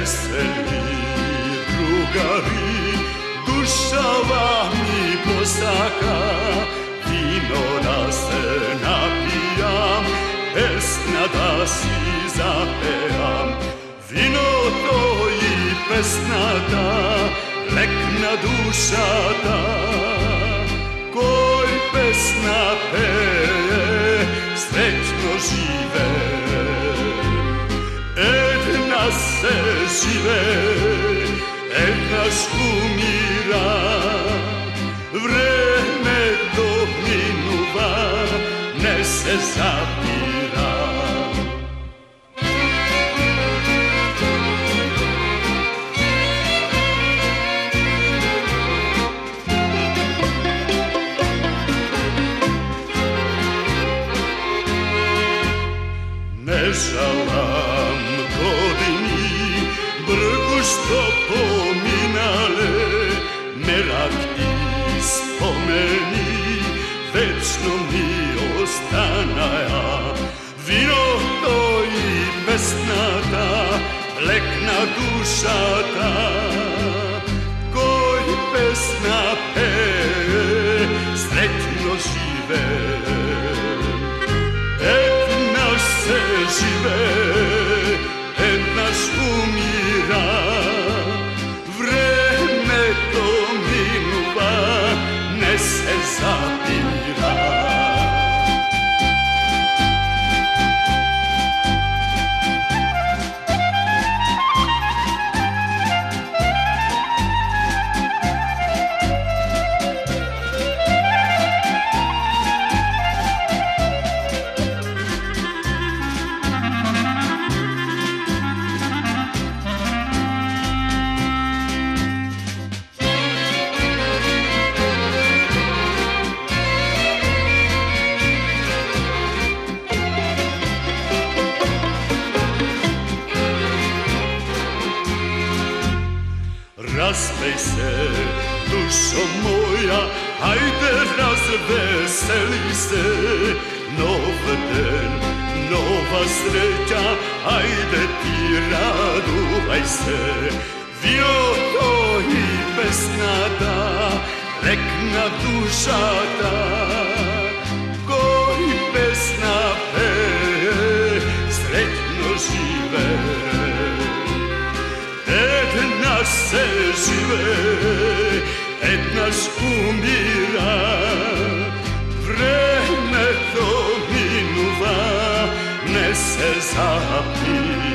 veseli drugari, duša vam mi posaka, vino da se napijam, pesna da si zapevam. Vino to i pesna ta, lekna duša ta, koj pesna peje, srećno žive. Една se žive, една umira, vreme dok minuva, ne se zapira. Ne žalam godini, brgu što pominale, merak i spomeni, večno mi ostanaja. Vino to i pesna ta, lekna duša ta, koj pesna peje, sretno žive. Se žive, naš umira, vreme to minuva, ne se zapira. Raspej se, dušo moja, hajde razveseli se. Nov den, nova sreća, hajde ti raduvaj se. Vino to i pesna ta, lekna duša ta, koji pesna peje, sretno žive. Една се живе, еднаш умира, времето минува, не се запира.